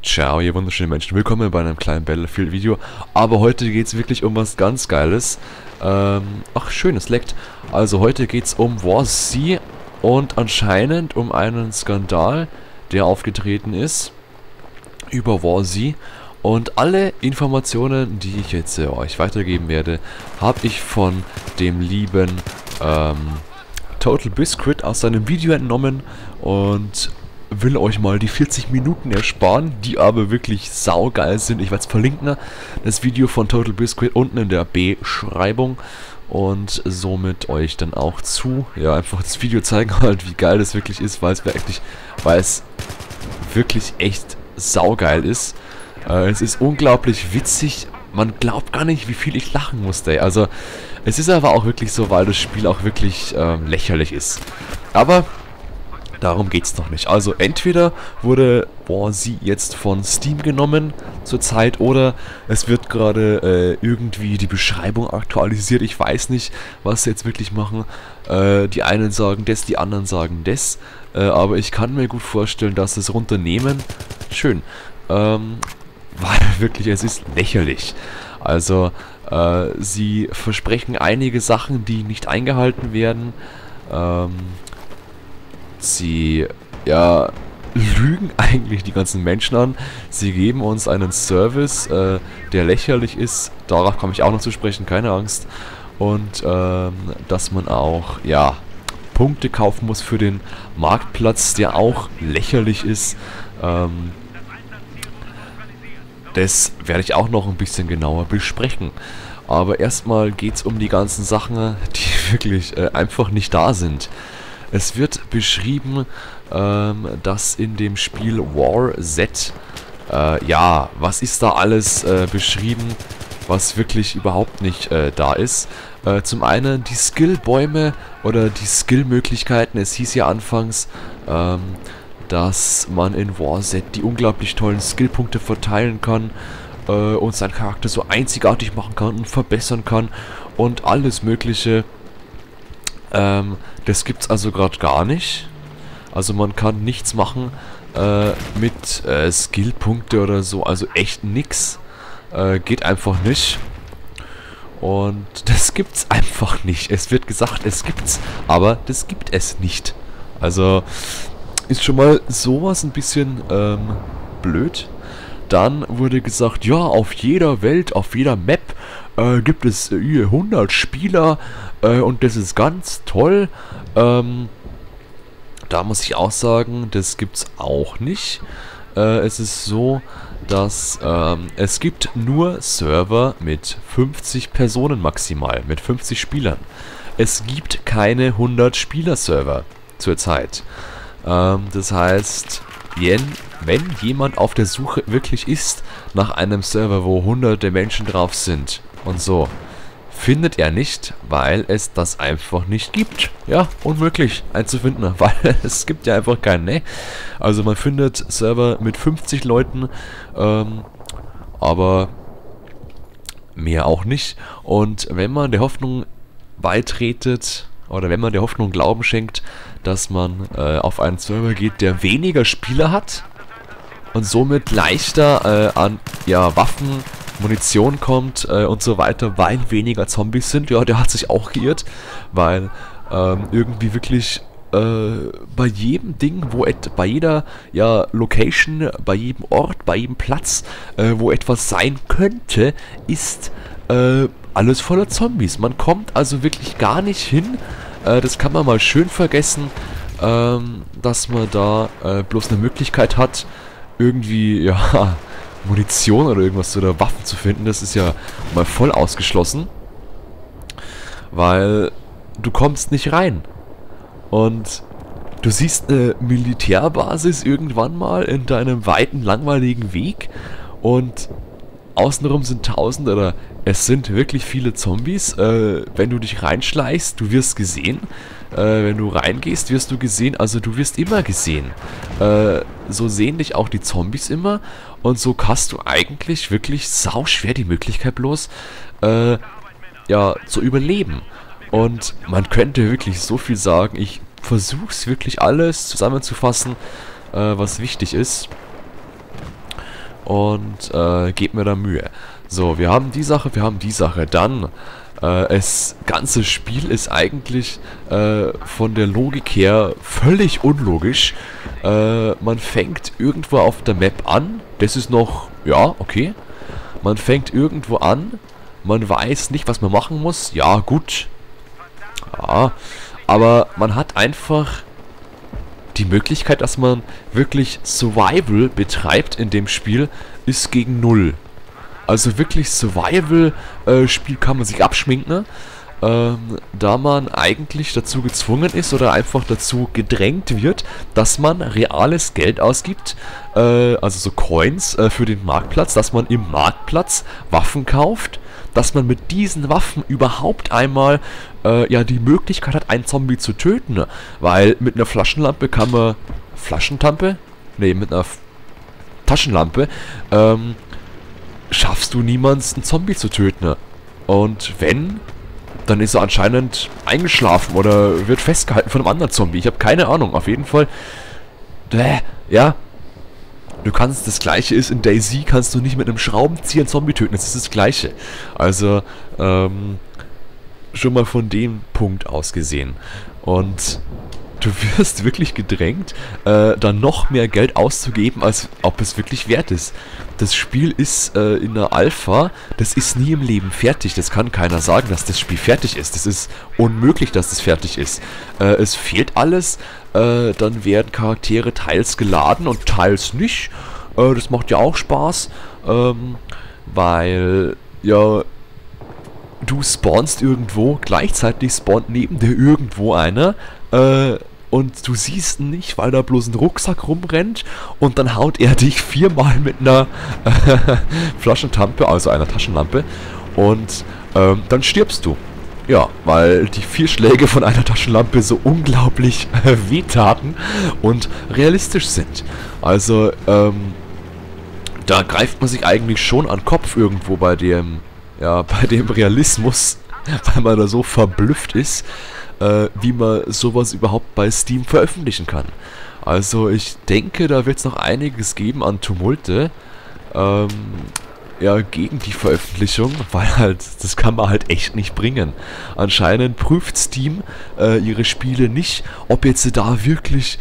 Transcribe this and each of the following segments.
Ciao, ihr wunderschönen Menschen. Willkommen bei einem kleinen Battlefield-Video. Aber heute geht es wirklich um was ganz Geiles. Ach, schön, es leckt. Also heute geht es um War Z und anscheinend um einen Skandal, der aufgetreten ist über War Z. Und alle Informationen, die ich jetzt euch weitergeben werde, habe ich von dem lieben Total Biscuit aus seinem Video entnommen und will euch mal die 40 Minuten ersparen, die aber wirklich saugeil sind. Ich werde es verlinken, das Video von Total Biscuit unten in der Beschreibung und somit euch dann auch einfach das Video zeigen halt, wie geil das wirklich ist, weil es wirklich echt saugeil ist. Es ist unglaublich witzig, man glaubt gar nicht, wie viel ich lachen musste. Also es ist aber auch wirklich so, weil das Spiel auch wirklich lächerlich ist. Aber darum geht's noch nicht. Also entweder wurde War Z jetzt von Steam genommen zurzeit oder es wird gerade irgendwie die Beschreibung aktualisiert. Ich weiß nicht, was sie jetzt wirklich machen. Die einen sagen das, die anderen sagen das. Aber ich kann mir gut vorstellen, dass sie es runternehmen. Schön. Weil wirklich, es ist lächerlich. Also sie versprechen einige Sachen, die nicht eingehalten werden. Sie, lügen eigentlich die ganzen Menschen an. Sie geben uns einen Service, der lächerlich ist. Darauf komme ich auch noch zu sprechen, keine Angst. Und, dass man auch, Punkte kaufen muss für den Marktplatz, der auch lächerlich ist. Das werde ich auch noch ein bisschen genauer besprechen. Aber erstmal geht es um die ganzen Sachen, die wirklich einfach nicht da sind. Es wird beschrieben, dass in dem Spiel War Z, was ist da alles beschrieben, was wirklich überhaupt nicht da ist. Zum einen die Skillbäume oder die Skillmöglichkeiten. Es hieß ja anfangs, dass man in War Z die unglaublich tollen Skillpunkte verteilen kann und seinen Charakter so einzigartig machen kann und verbessern kann und alles mögliche. Das gibt's also gerade gar nicht. Also man kann nichts machen mit Skillpunkte oder so, also echt nix. Geht einfach nicht. Und das gibt's einfach nicht. Es wird gesagt, es gibt's, aber das gibt es nicht. Also ist schon mal sowas ein bisschen blöd. Dann wurde gesagt, ja, auf jeder Welt, auf jeder Map gibt es 100 Spieler und das ist ganz toll. Da muss ich auch sagen, das gibt's auch nicht. Es ist so, dass es gibt nur Server mit 50 Personen maximal, mit 50 Spielern. Es gibt keine 100 Spieler-Server zurzeit. Das heißt, wenn jemand auf der Suche wirklich ist nach einem Server, wo hunderte Menschen drauf sind und so, findet er nicht, weil es das einfach nicht gibt. Ja, unmöglich einzufinden, weil es gibt ja einfach keinen, ne? Also man findet Server mit 50 Leuten, aber mehr auch nicht. Und wenn man der Hoffnung beitretet, oder wenn man der Hoffnung Glauben schenkt, dass man auf einen Server geht, der weniger Spieler hat und somit leichter an Waffen, Munition kommt und so weiter, weil weniger Zombies sind, ja, der hat sich auch geirrt, weil irgendwie wirklich bei jedem Ding, bei jeder Location, bei jedem Ort, bei jedem Platz, wo etwas sein könnte, ist alles voller Zombies. Man kommt also wirklich gar nicht hin. Das kann man mal schön vergessen, dass man da bloß eine Möglichkeit hat, irgendwie, Munition oder irgendwas oder Waffen zu finden. Das ist ja mal voll ausgeschlossen, weil du kommst nicht rein. Und du siehst eine Militärbasis irgendwann mal in deinem weiten, langweiligen Weg und außenrum sind es sind wirklich viele Zombies. Wenn du dich reinschleichst, du wirst gesehen. Wenn du reingehst, wirst du gesehen. Also du wirst immer gesehen. So sehen dich auch die Zombies immer. Und so hast du eigentlich wirklich sauschwer die Möglichkeit bloß, zu überleben. Und man könnte wirklich so viel sagen. Ich versuche es wirklich alles zusammenzufassen, was wichtig ist. und gebe mir da Mühe. So, wir haben die Sache, wir haben die Sache. Dann, das ganze Spiel ist eigentlich von der Logik her völlig unlogisch. Man fängt irgendwo auf der Map an. Das ist noch, ja, okay. Man fängt irgendwo an. Man weiß nicht, was man machen muss. Ja, gut. Ja, aber man hat einfach die Möglichkeit, dass man wirklich Survival betreibt in dem Spiel, ist gegen 0. Also wirklich Survival-Spiel kann man sich abschminken, da man eigentlich dazu gezwungen ist oder einfach dazu gedrängt wird, dass man reales Geld ausgibt, also so Coins für den Marktplatz, dass man im Marktplatz Waffen kauft, dass man mit diesen Waffen überhaupt einmal ja die Möglichkeit hat, einen Zombie zu töten, weil mit einer Flaschenlampe kann man mit einer Taschenlampe schaffst du niemanden, einen Zombie zu töten. Und wenn, dann ist er anscheinend eingeschlafen oder wird festgehalten von einem anderen Zombie. Ich habe keine Ahnung. Auf jeden Fall, ja, du kannst, das Gleiche ist, in DayZ kannst du nicht mit einem Schraubenzieher einen Zombie töten. Das ist das Gleiche. Also, schon mal von dem Punkt aus gesehen. Und du wirst wirklich gedrängt, dann noch mehr Geld auszugeben, als ob es wirklich wert ist. Das Spiel ist in der Alpha, das ist nie im Leben fertig. Das kann keiner sagen, dass das Spiel fertig ist. Das ist unmöglich, dass das fertig ist. Es fehlt alles, dann werden Charaktere teils geladen und teils nicht. Das macht ja auch Spaß, weil, ja, du spawnst irgendwo, gleichzeitig spawnt neben dir irgendwo einer, und du siehst ihn nicht, weil da bloß ein Rucksack rumrennt und dann haut er dich 4-mal mit einer Flaschentampe, also einer Taschenlampe, und dann stirbst du. Ja, weil die 4 Schläge von einer Taschenlampe so unglaublich wehtaten und realistisch sind. Also, da greift man sich eigentlich schon an den Kopf irgendwo bei dem Realismus, weil man da so verblüfft ist, wie man sowas überhaupt bei Steam veröffentlichen kann. Also ich denke, da wird es noch einiges geben an Tumulte, ja, gegen die Veröffentlichung, weil halt, das kann man halt echt nicht bringen. Anscheinend prüft Steam ihre Spiele nicht, ob jetzt die wirklich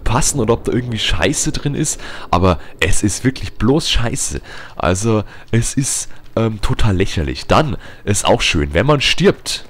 passen oder ob da irgendwie Scheiße drin ist, aber es ist wirklich bloß Scheiße. Also es ist total lächerlich. Dann ist auch schön, wenn man stirbt,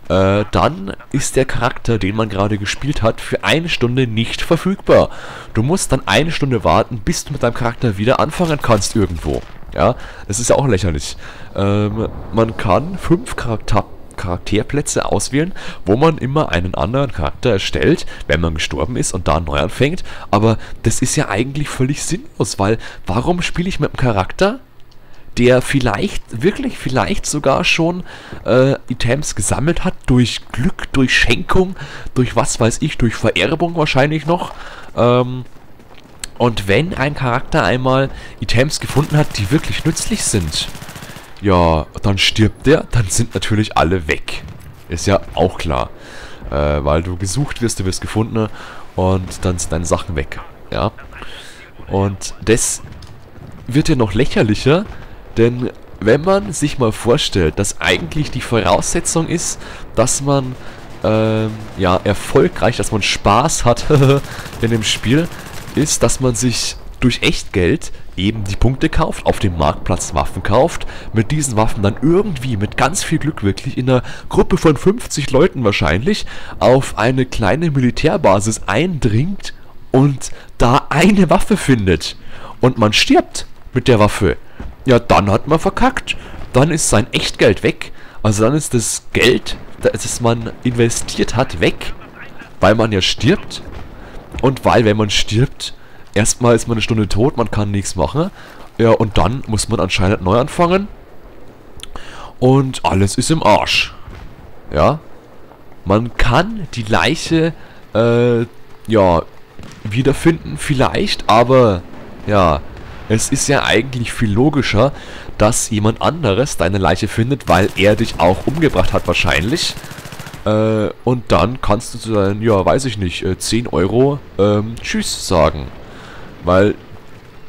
dann ist der Charakter, den man gerade gespielt hat, für 1 Stunde nicht verfügbar. Du musst dann 1 Stunde warten, bis du mit deinem Charakter wieder anfangen kannst irgendwo. Ja, das ist ja auch lächerlich. Man kann 5 Charakterplätze auswählen, wo man immer einen anderen Charakter erstellt, wenn man gestorben ist und da neu anfängt. Aber das ist ja eigentlich völlig sinnlos, weil warum spiele ich mit einem Charakter, der vielleicht sogar schon Items gesammelt hat, durch Glück, durch Schenkung, durch was weiß ich, durch Vererbung wahrscheinlich noch. Und wenn ein Charakter einmal Items gefunden hat, die wirklich nützlich sind, ja, dann stirbt der, dann sind natürlich alle weg. Ist ja auch klar. Weil du gesucht wirst, du wirst gefunden und dann sind deine Sachen weg. Ja. Und das wird ja noch lächerlicher, denn wenn man sich mal vorstellt, dass eigentlich die Voraussetzung ist, dass man ja, erfolgreich, dass man Spaß hat in dem Spiel, ist, dass man sich durch Echtgeld eben die Punkte kauft, auf dem Marktplatz Waffen kauft, mit diesen Waffen dann irgendwie mit ganz viel Glück wirklich in einer Gruppe von 50 Leuten wahrscheinlich auf eine kleine Militärbasis eindringt und da eine Waffe findet und man stirbt mit der Waffe. Ja, dann hat man verkackt. Dann ist sein Echtgeld weg. Also dann ist das Geld, das man investiert hat, weg. Weil man ja stirbt. Und weil, wenn man stirbt, erstmal ist man 1 Stunde tot, man kann nichts machen. Ja, und dann muss man anscheinend neu anfangen. Und alles ist im Arsch. Ja. Man kann die Leiche, ja, wiederfinden vielleicht, aber, ja, es ist ja eigentlich viel logischer, dass jemand anderes deine Leiche findet, weil er dich auch umgebracht hat wahrscheinlich. Und dann kannst du zu deinen, ja, weiß ich nicht, 10 Euro Tschüss sagen. Weil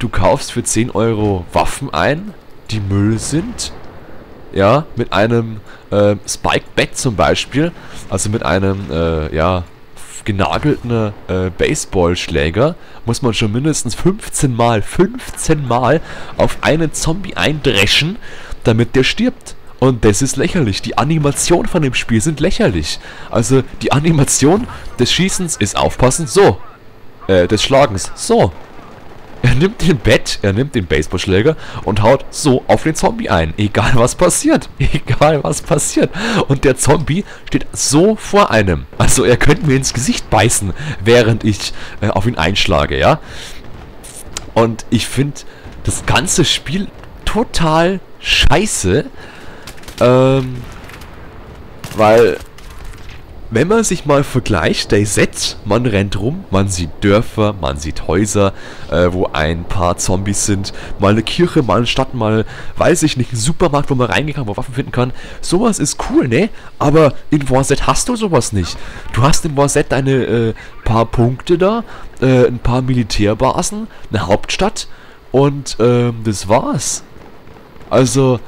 du kaufst für 10 Euro Waffen ein, die Müll sind. Ja, mit einem Spike-Bat zum Beispiel, also mit einem, ja, genagelten Baseballschläger, muss man schon mindestens 15 Mal auf einen Zombie eindreschen, damit der stirbt. Und das ist lächerlich. Die Animation von dem Spiel sind lächerlich. Also die Animation des Schießens ist aufpassen, so. Des Schlagens, so. Er nimmt den Bat, er nimmt den Baseballschläger und haut so auf den Zombie ein. Egal was passiert. Egal was passiert. Und der Zombie steht so vor einem. Also er könnte mir ins Gesicht beißen, während ich auf ihn einschlage, ja. Und ich finde das ganze Spiel total scheiße. Weil, wenn man sich mal vergleicht, DayZ, man rennt rum, man sieht Dörfer, man sieht Häuser, wo ein paar Zombies sind, mal eine Kirche, mal eine Stadt, mal, weiß ich nicht, ein Supermarkt, wo man reingehen kann, wo man Waffen finden kann. Sowas ist cool, ne? Aber in WarZ hast du sowas nicht. Du hast in WarZ deine paar Punkte da, ein paar Militärbasen, eine Hauptstadt und das war's. Also,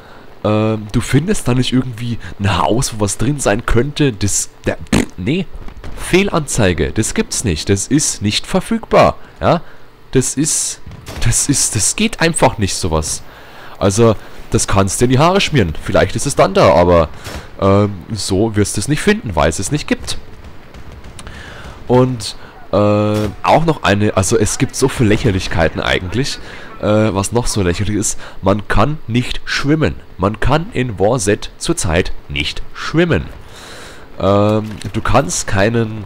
du findest da nicht irgendwie ein Haus, wo was drin sein könnte. Nee, Fehlanzeige, das gibt's nicht. Das ist nicht verfügbar. Ja, das geht einfach nicht, sowas. Also, das kannst du in die Haare schmieren. Vielleicht ist es dann da, aber so wirst du es nicht finden, weil es es nicht gibt. Und auch noch also es gibt so viele Lächerlichkeiten eigentlich. Was noch so lächerlich ist, man kann nicht schwimmen. Man kann in WarZ zurzeit nicht schwimmen. Du kannst kein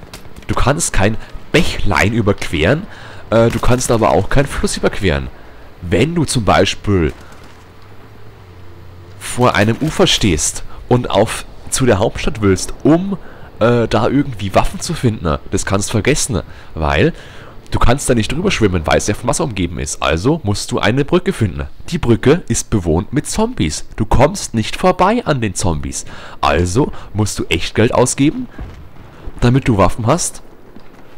Bächlein überqueren, du kannst aber auch keinen Fluss überqueren. Wenn du zum Beispiel vor einem Ufer stehst und zu der Hauptstadt willst, um da irgendwie Waffen zu finden, das kannst du vergessen, weil du kannst da nicht drüber schwimmen, weil es ja von Wasser umgeben ist. Also musst du eine Brücke finden. Die Brücke ist bewohnt mit Zombies. Du kommst nicht vorbei an den Zombies. Also musst du Echtgeld ausgeben, damit du Waffen hast,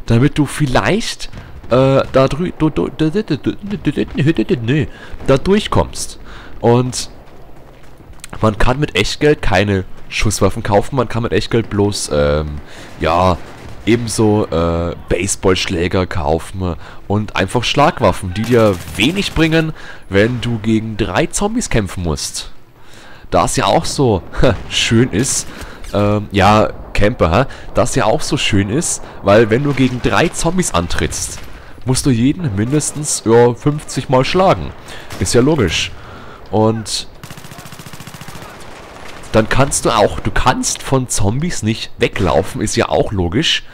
damit du vielleicht da durchkommst. Und man kann mit Echtgeld keine Schusswaffen kaufen, man kann mit Echtgeld bloß, ja, ebenso Baseballschläger kaufen und einfach Schlagwaffen, die dir wenig bringen, wenn du gegen 3 Zombies kämpfen musst. Da es ja auch so schön ist, ja, Camper, das ja auch so schön ist, weil wenn du gegen 3 Zombies antrittst, musst du jeden mindestens 50 Mal schlagen. Ist ja logisch. Und dann kannst du kannst von Zombies nicht weglaufen, ist ja auch logisch.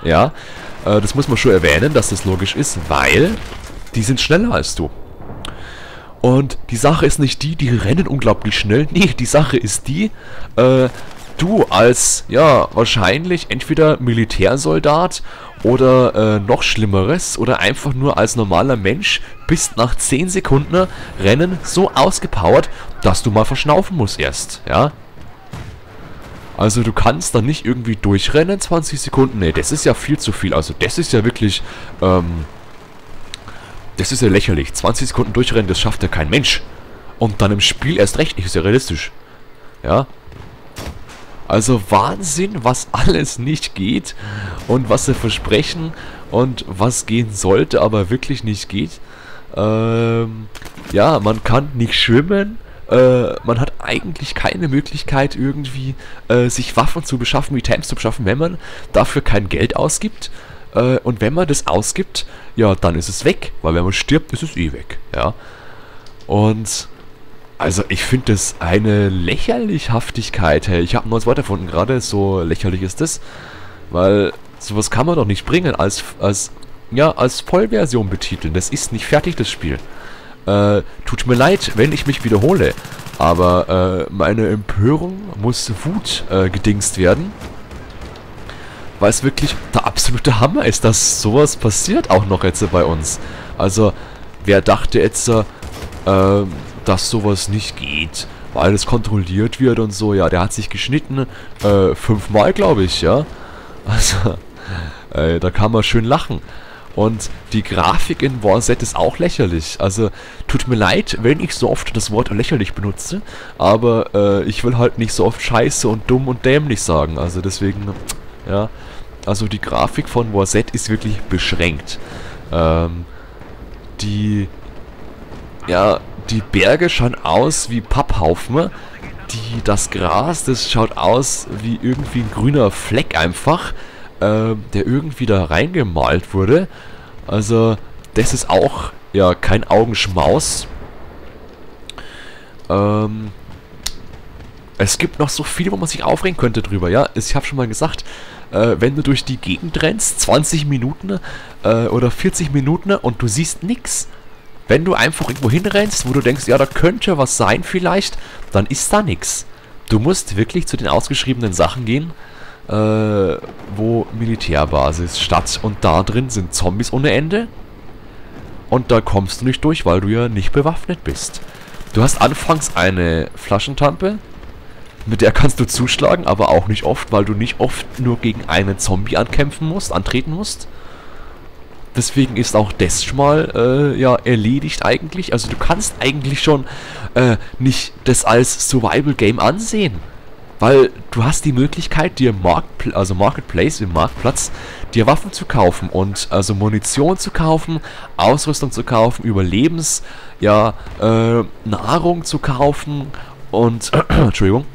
Ja, das muss man schon erwähnen, dass das logisch ist, weil die sind schneller als du. Und die Sache ist nicht die rennen unglaublich schnell. Nee, die Sache ist die, du als, ja, wahrscheinlich entweder Militärsoldat oder noch Schlimmeres oder einfach nur als normaler Mensch bist nach 10 Sekunden Rennen so ausgepowert, dass du mal verschnaufen musst erst, ja. Also du kannst da nicht irgendwie durchrennen, 20 Sekunden, nee, das ist ja viel zu viel, also das ist ja wirklich, das ist ja lächerlich, 20 Sekunden durchrennen, das schafft ja kein Mensch. Und dann im Spiel erst recht nicht, ist ja realistisch, ja. Also Wahnsinn, was alles nicht geht und was sie versprechen und was gehen sollte, aber wirklich nicht geht. Ja, man kann nicht schwimmen, man hat eigentlich keine Möglichkeit irgendwie sich Waffen zu beschaffen, Items zu beschaffen, wenn man dafür kein Geld ausgibt. Und wenn man das ausgibt, ja, dann ist es weg, weil wenn man stirbt, ist es eh weg, ja. Und also ich finde das eine Lächerlichhaftigkeit, hey. Ich habe ein neues Wort erfunden gerade, so lächerlich ist das. Weil sowas kann man doch nicht bringen, als Vollversion betiteln. Das ist nicht fertig, das Spiel. Tut mir leid, wenn ich mich wiederhole. Aber meine Empörung muss Wut gedingst werden. Weil es wirklich der absolute Hammer ist, dass sowas passiert auch noch jetzt bei uns. Also, wer dachte jetzt, dass sowas nicht geht, weil es kontrolliert wird und so, ja, der hat sich geschnitten, 5 Mal, glaube ich, ja. Also, da kann man schön lachen. Und die Grafik in War Z ist auch lächerlich. Also, tut mir leid, wenn ich so oft das Wort lächerlich benutze, aber ich will halt nicht so oft scheiße und dumm und dämlich sagen. Also deswegen, ja, also die Grafik von War Z ist wirklich beschränkt. Die Berge schauen aus wie Papphaufen. Das Gras, das schaut aus wie irgendwie ein grüner Fleck einfach, der irgendwie da reingemalt wurde. Also, das ist auch, ja, kein Augenschmaus. Es gibt noch so viel, wo man sich aufregen könnte drüber, ja. Ich habe schon mal gesagt, wenn du durch die Gegend rennst, 20 Minuten oder 40 Minuten und du siehst nix. Wenn du einfach irgendwo hinrennst, wo du denkst, ja, da könnte was sein vielleicht, dann ist da nix. Du musst wirklich zu den ausgeschriebenen Sachen gehen, wo Militärbasis, Stadt, und da drin sind Zombies ohne Ende. Und da kommst du nicht durch, weil du ja nicht bewaffnet bist. Du hast anfangs eine Flaschentampe, mit der kannst du zuschlagen, aber auch nicht oft, weil du nicht oft nur gegen einen Zombie antreten musst. Deswegen ist auch das schon mal, ja, erledigt eigentlich. Also du kannst eigentlich schon nicht das als Survival-Game ansehen. Weil du hast die Möglichkeit, dir Marketplace, im Marktplatz, dir Waffen zu kaufen und also Munition zu kaufen, Ausrüstung zu kaufen, Nahrung zu kaufen und, Entschuldigung,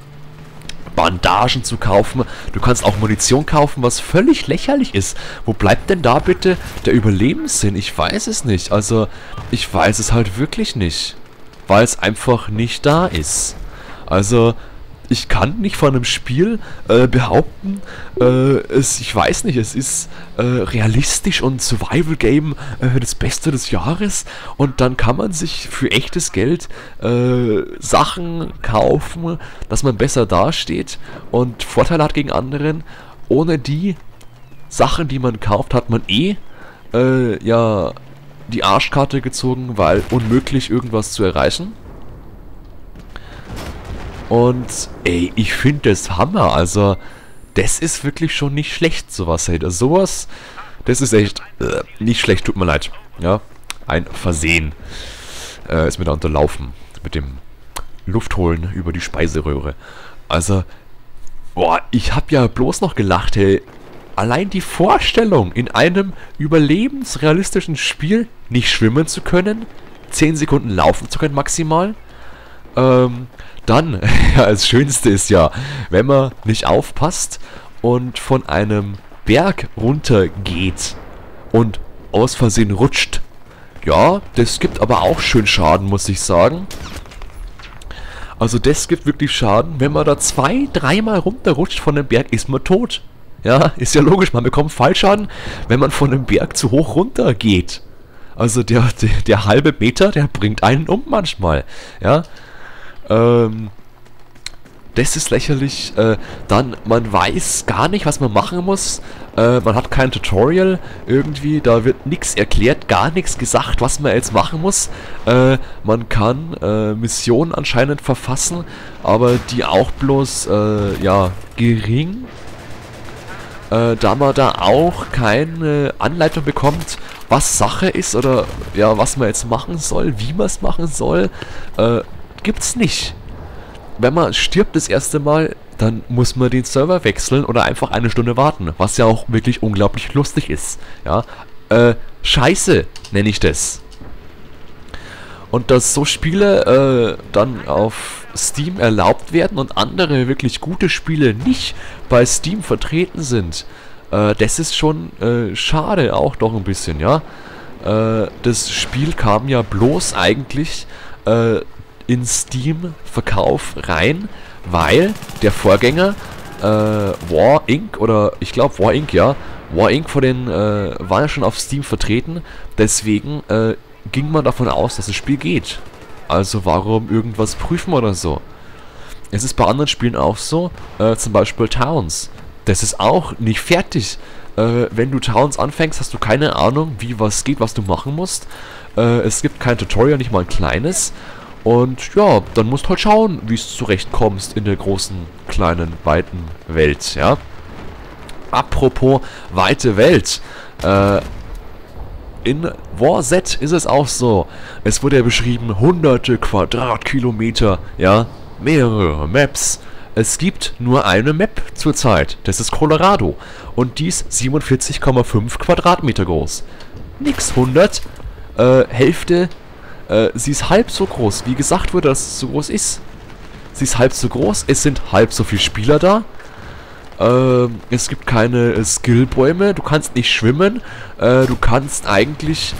Bandagen zu kaufen. Du kannst auch Munition kaufen, was völlig lächerlich ist. Wo bleibt denn da bitte der Überlebenssinn? Ich weiß es nicht. Also, ich weiß es halt wirklich nicht. Weil es einfach nicht da ist. Also, ich kann nicht von einem Spiel behaupten, ich weiß nicht, es ist realistisch und Survival-Game das Beste des Jahres, und dann kann man sich für echtes Geld Sachen kaufen, dass man besser dasteht und Vorteile hat gegen anderen. Ohne die Sachen, die man kauft, hat man die Arschkarte gezogen, weil unmöglich irgendwas zu erreichen. Und, ey, ich finde das Hammer, also, das ist wirklich schon nicht schlecht, sowas, ey. Sowas, das ist echt nicht schlecht, tut mir leid, ja. Ein Versehen ist mir da unterlaufen mit dem Luftholen über die Speiseröhre. Also, boah, ich hab ja bloß noch gelacht, ey. Allein die Vorstellung, in einem überlebensrealistischen Spiel nicht schwimmen zu können, 10 Sekunden laufen zu können maximal, dann, ja, das Schönste ist ja, wenn man nicht aufpasst und von einem Berg runter geht und aus Versehen rutscht. Ja, das gibt aber auch schön Schaden, muss ich sagen. Also das gibt wirklich Schaden. Wenn man da 2-3 Mal runterrutscht von dem Berg, ist man tot. Ja, ist ja logisch, man bekommt Fallschaden, wenn man von dem Berg zu hoch runter geht. Also der halbe Meter, der bringt einen um manchmal. Ja. Das ist lächerlich. Dann, man weiß gar nicht, was man machen muss. Man hat kein Tutorial irgendwie, da wird nichts erklärt, gar nichts gesagt, was man jetzt machen muss. Man kann Missionen anscheinend verfassen, aber die auch bloß, gering. Da man da auch keine Anleitung bekommt, was Sache ist oder ja, was man jetzt machen soll, wie man es machen soll, gibt's nicht. Wenn man stirbt das erste Mal, dann muss man den Server wechseln oder einfach eine Stunde warten, was ja auch wirklich unglaublich lustig ist. Ja, Scheiße nenne ich das. Und dass so Spiele dann auf Steam erlaubt werden und andere wirklich gute Spiele nicht bei Steam vertreten sind, das ist schon schade, auch doch ein bisschen, ja. Das Spiel kam ja bloß eigentlich in Steam-Verkauf rein, weil der Vorgänger War Inc. oder ich glaube War Inc., ja, War Inc. war ja schon auf Steam vertreten, deswegen ging man davon aus, dass das Spiel geht. Also warum irgendwas prüfen oder so? Es ist bei anderen Spielen auch so, zum Beispiel Towns. Das ist auch nicht fertig. Wenn du Towns anfängst, hast du keine Ahnung, wie was geht, was du machen musst. Es gibt kein Tutorial, nicht mal ein kleines. Und ja, dann musst du halt schauen, wie es zurechtkommst in der großen, kleinen, weiten Welt, ja. Apropos weite Welt. in War Z ist es auch so. Es wurde ja beschrieben, hunderte Quadratkilometer, ja, mehrere Maps. Es gibt nur eine Map zurzeit, das ist Colorado. Und die ist 47,5 Quadratmeter groß. Nix 100, Hälfte, sie ist halb so groß, wie gesagt wurde, dass es so groß ist. Sie ist halb so groß, es sind halb so viele Spieler da. Es gibt keine Skillbäume, du kannst nicht schwimmen, du kannst eigentlich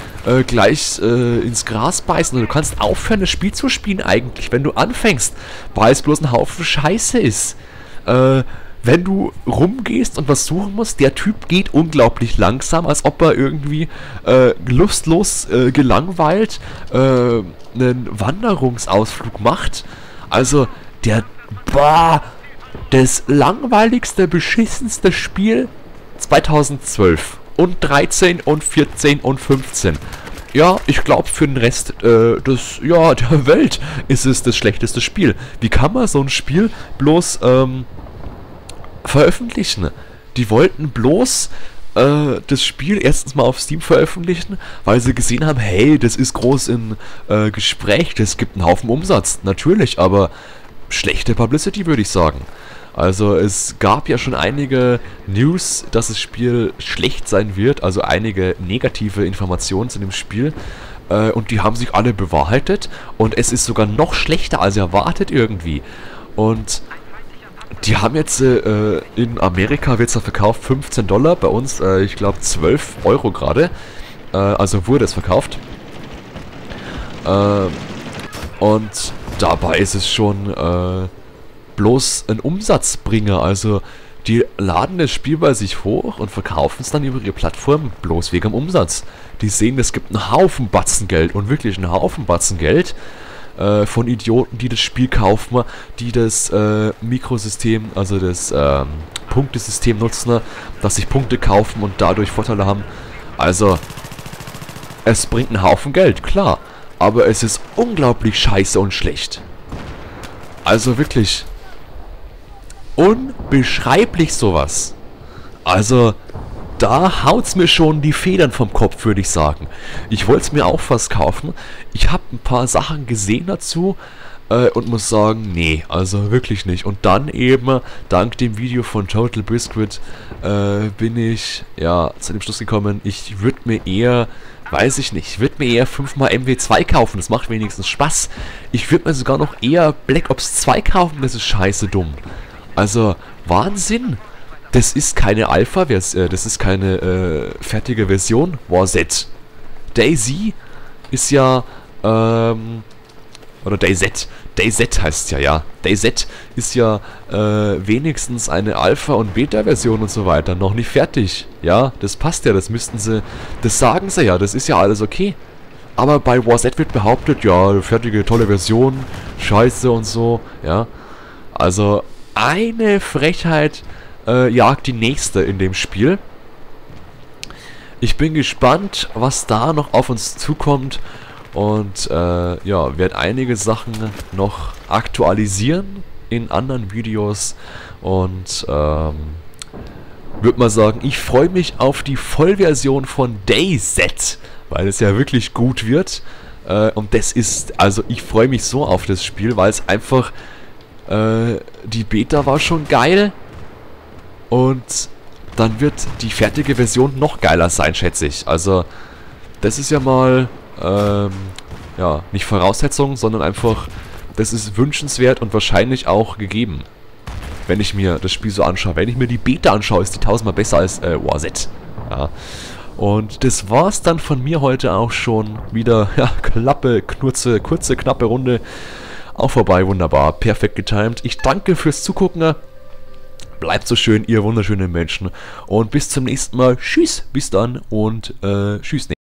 gleich ins Gras beißen, oder du kannst aufhören, das Spiel zu spielen eigentlich, wenn du anfängst, weil es bloß ein Haufen Scheiße ist. Wenn du rumgehst und was suchen musst, der Typ geht unglaublich langsam, als ob er irgendwie lustlos, gelangweilt einen Wanderungsausflug macht. Also, das langweiligste, beschissenste Spiel 2012 und 13 und 14 und 15. Ja, ich glaube für den Rest der Welt ist es das schlechteste Spiel. Wie kann man so ein Spiel bloß veröffentlichen? Die wollten bloß das Spiel erstens mal auf Steam veröffentlichen, weil sie gesehen haben, hey, das ist groß in Gespräch, das gibt einen Haufen Umsatz. Natürlich, aber schlechte Publicity, würde ich sagen. Also es gab ja schon einige News, dass das Spiel schlecht sein wird, also einige negative Informationen zu dem Spiel. Und die haben sich alle bewahrheitet und es ist sogar noch schlechter als erwartet irgendwie. Und die haben jetzt in Amerika wird es verkauft $15, bei uns ich glaube 12 Euro gerade. Also wurde es verkauft. Und dabei ist es schon bloß ein Umsatzbringer, also die laden das Spiel bei sich hoch und verkaufen es dann über ihre Plattform bloß wegen dem Umsatz. Die sehen, es gibt einen Haufen Batzen Geld und wirklich einen Haufen Batzen Geld von Idioten, die das Spiel kaufen, die das Mikrosystem, also das Punktesystem nutzen, dass sich Punkte kaufen und dadurch Vorteile haben. Also, es bringt einen Haufen Geld, klar, aber es ist unglaublich scheiße und schlecht. Also wirklich unbeschreiblich sowas. Also, da haut's mir schon die Federn vom Kopf, würde ich sagen. Ich wollte es mir auch fast kaufen. Ich habe ein paar Sachen gesehen dazu und muss sagen, nee, also wirklich nicht. Und dann eben, dank dem Video von Total Biscuit, bin ich ja zu dem Schluss gekommen, ich würde mir eher, weiß ich nicht, ich würde mir eher 5x MW2 kaufen, das macht wenigstens Spaß. Ich würde mir sogar noch eher Black Ops 2 kaufen, das ist scheiße dumm. Also, Wahnsinn! Das ist keine Alpha, das ist keine fertige Version. War Z. DayZ ist ja, oder DayZ. DayZ heißt ja, ja. DayZ ist ja wenigstens eine Alpha- und Beta-Version und so weiter. Noch nicht fertig. Ja, das passt ja, das müssten sie, das sagen sie ja, das ist ja alles okay. Aber bei War Z wird behauptet, ja, fertige, tolle Version, scheiße und so, ja. Also, eine Frechheit jagt die nächste in dem Spiel. Ich bin gespannt, was da noch auf uns zukommt und ja, werde einige Sachen noch aktualisieren in anderen Videos und würde mal sagen, ich freue mich auf die Vollversion von DayZ, weil es ja wirklich gut wird und das ist, also ich freue mich so auf das Spiel, weil es einfach die Beta war schon geil und dann wird die fertige Version noch geiler sein, schätze ich. Also, das ist ja mal, ja, nicht Voraussetzung, sondern einfach, das ist wünschenswert und wahrscheinlich auch gegeben. Wenn ich mir das Spiel so anschaue. Wenn ich mir die Beta anschaue, ist die tausendmal besser als War Z. Ja. Und das war's dann von mir heute auch schon. Wieder, ja, kurze, knappe Runde. Auch vorbei, wunderbar, perfekt getimed. Ich danke fürs Zugucken. Bleibt so schön, ihr wunderschönen Menschen. Und bis zum nächsten Mal. Tschüss, bis dann und tschüss.